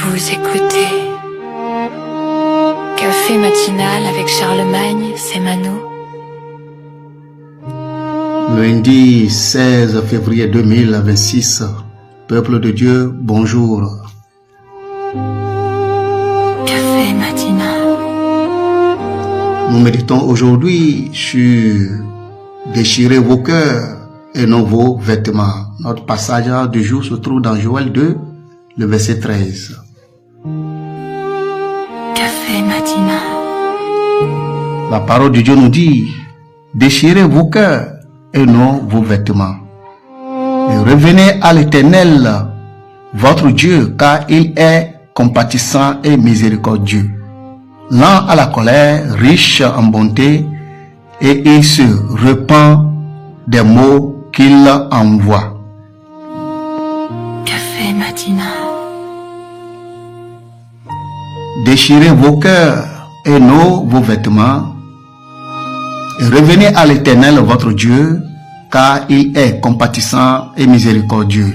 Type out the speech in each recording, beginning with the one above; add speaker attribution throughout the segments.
Speaker 1: Vous écoutez Café matinal avec Charlemagne, c'est Mano.
Speaker 2: Lundi 16 février 2026, peuple de Dieu, bonjour.
Speaker 1: Café matinal.
Speaker 2: Nous méditons aujourd'hui sur déchirer vos cœurs et non vos vêtements. Notre passage du jour se trouve dans Joël 2, le verset 13.
Speaker 1: Café matinal.
Speaker 2: La parole de Dieu nous dit, déchirez vos cœurs et non vos vêtements. Et revenez à l'Éternel, votre Dieu, car il est compatissant et miséricordieux, lent à la colère, riche en bonté, et il se repent des maux qu'il envoie.
Speaker 1: Café matinal.
Speaker 2: Déchirez vos cœurs et non vos vêtements, et revenez à l'Éternel votre Dieu, car il est compatissant et miséricordieux,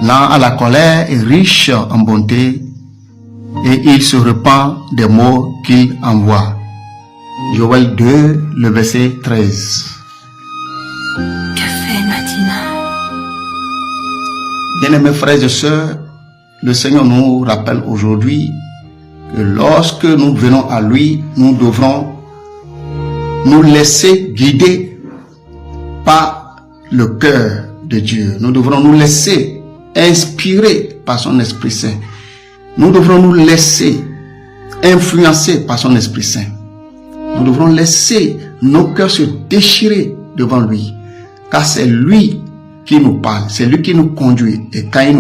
Speaker 2: lent à la colère et riche en bonté, et il se repent des maux qu'il envoie. Joël 2, le verset 13.
Speaker 1: Café matinal.
Speaker 2: Bien-aimés frères et sœurs, le Seigneur nous rappelle aujourd'hui que lorsque nous venons à lui, nous devrons nous laisser guider par le cœur de Dieu. Nous devrons nous laisser inspirer par son Esprit Saint. Nous devrons nous laisser influencer par son Esprit Saint. Nous devrons laisser nos cœurs se déchirer devant lui, car c'est lui qui nous parle, c'est lui qui nous conduit. Et quand il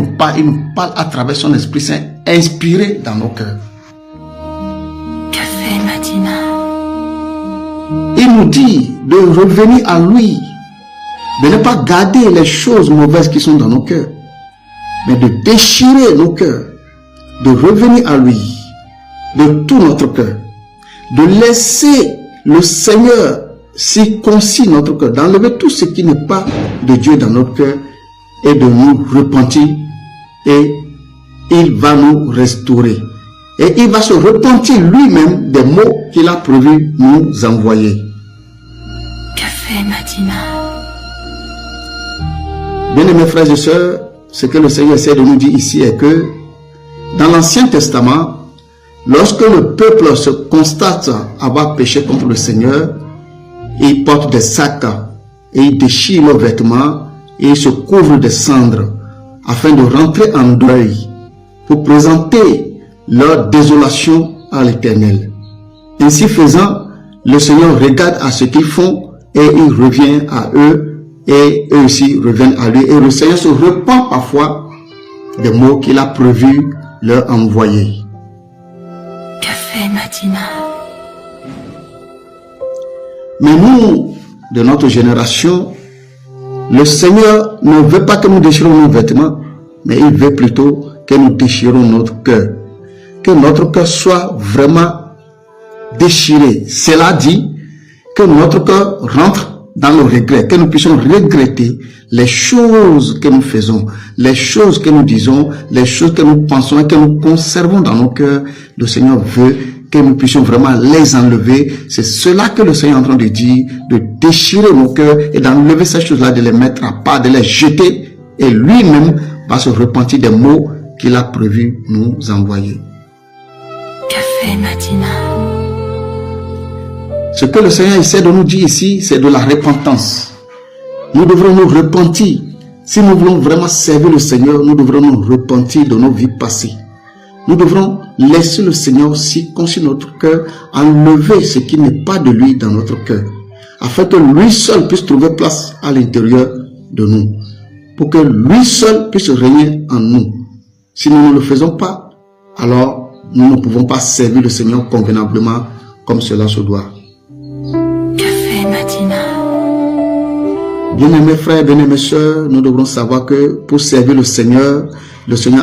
Speaker 2: nous parle à travers son Esprit Saint inspiré dans nos cœurs.
Speaker 1: Café matinal.
Speaker 2: Il nous dit de revenir à lui, de ne pas garder les choses mauvaises qui sont dans nos cœurs, mais de déchirer nos cœurs, de revenir à lui, de tout notre cœur, de laisser le Seigneur circoncire notre cœur, d'enlever tout ce qui n'est pas de Dieu dans notre cœur et de nous repentir, et il va nous restaurer. Et il va se repentir lui-même des maux qu'il a prévu nous envoyer.
Speaker 1: Café matinal.
Speaker 2: Bien-aimés frères et sœurs, ce que le Seigneur essaie de nous dire ici est que dans l'Ancien Testament, lorsque le peuple se constate avoir péché contre le Seigneur, ils portent des sacs et ils déchirent leurs vêtements et ils se couvrent de cendres afin de rentrer en deuil pour présenter leur désolation à l'Éternel. Ainsi faisant, le Seigneur regarde à ce qu'ils font et il revient à eux et eux aussi reviennent à lui. Et le Seigneur se repent parfois des mots qu'il a prévu leur envoyer.
Speaker 1: Café matinal.
Speaker 2: Mais nous, de notre génération, le Seigneur ne veut pas que nous déchirons nos vêtements, mais il veut plutôt que nous déchirons notre cœur. Que notre cœur soit vraiment déchiré. Cela dit que notre cœur rentre dans le regret, que nous puissions regretter les choses que nous faisons, les choses que nous disons, les choses que nous pensons et que nous conservons dans nos cœurs. Le Seigneur veut que nous puissions vraiment les enlever. C'est cela que le Seigneur est en train de dire, de déchirer nos cœurs et d'enlever ces choses-là, de les mettre à part, de les jeter, et lui-même va se repentir des maux qu'il a prévu nous envoyer.
Speaker 1: Café matinal.
Speaker 2: Ce que le Seigneur essaie de nous dire ici, c'est de la repentance. Nous devrons nous repentir. Si nous voulons vraiment servir le Seigneur, nous devrons nous repentir de nos vies passées. Nous devrons laisser le Seigneur circoncire notre cœur, enlever ce qui n'est pas de lui dans notre cœur, afin que lui seul puisse trouver place à l'intérieur de nous, pour que lui seul puisse régner en nous. Si nous ne le faisons pas, alors nous ne pouvons pas servir le Seigneur convenablement comme cela se doit.
Speaker 1: Café matinal.
Speaker 2: Bien-aimés frères, bien-aimés sœurs, nous devrons savoir que pour servir le Seigneur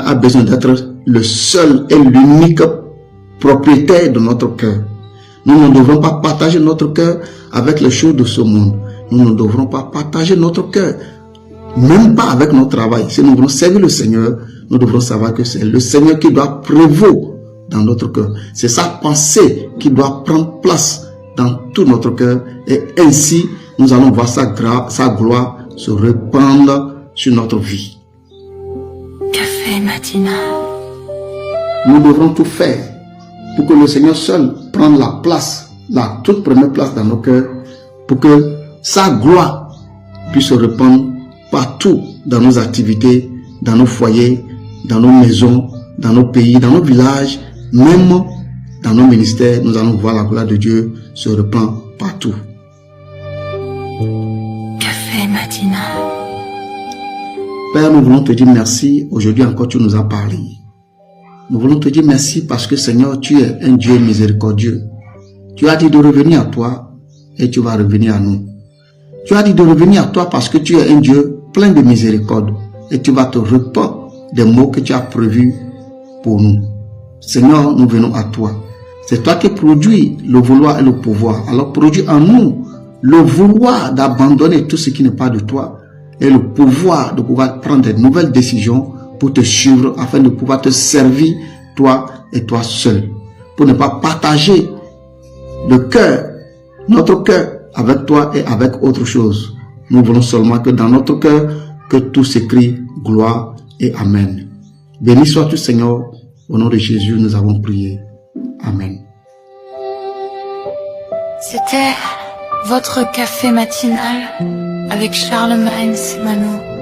Speaker 2: a besoin d'être le seul et l'unique propriétaire de notre cœur. Nous ne devrons pas partager notre cœur avec les choses de ce monde. Nous ne devrons pas partager notre cœur même pas avec notre travail. Si nous voulons servir le Seigneur, nous devrons savoir que c'est le Seigneur qui doit prévaloir dans notre cœur. C'est sa pensée qui doit prendre place dans tout notre cœur. Et ainsi, nous allons voir sa gloire se répandre sur notre vie.
Speaker 1: Café matinal.
Speaker 2: Nous devrons tout faire pour que le Seigneur seul prenne la place, la toute première place dans nos cœurs, pour que sa gloire puisse se répandre partout dans nos activités, dans nos foyers, dans nos maisons, dans nos pays, dans nos villages, même dans nos ministères. Nous allons voir la gloire de Dieu se répandre partout.
Speaker 1: Café matinal.
Speaker 2: Père, nous voulons te dire merci. Aujourd'hui encore, tu nous as parlé. Nous voulons te dire merci parce que Seigneur, tu es un Dieu miséricordieux. Tu as dit de revenir à toi et tu vas revenir à nous. Tu as dit de revenir à toi parce que tu es un Dieu plein de miséricorde et tu vas te répandre des mots que tu as prévus pour nous. Seigneur, nous venons à toi. C'est toi qui produis le vouloir et le pouvoir. Alors produis en nous le vouloir d'abandonner tout ce qui n'est pas de toi et le pouvoir de pouvoir prendre de nouvelles décisions pour te suivre afin de pouvoir te servir toi et toi seul. Pour ne pas partager le cœur, notre cœur avec toi et avec autre chose. Nous voulons seulement que dans notre cœur, que tout s'écrit gloire et amen. Béni sois-tu Seigneur. Au nom de Jésus, nous avons prié. Amen.
Speaker 1: C'était votre café matinal avec Charlemagne Semano.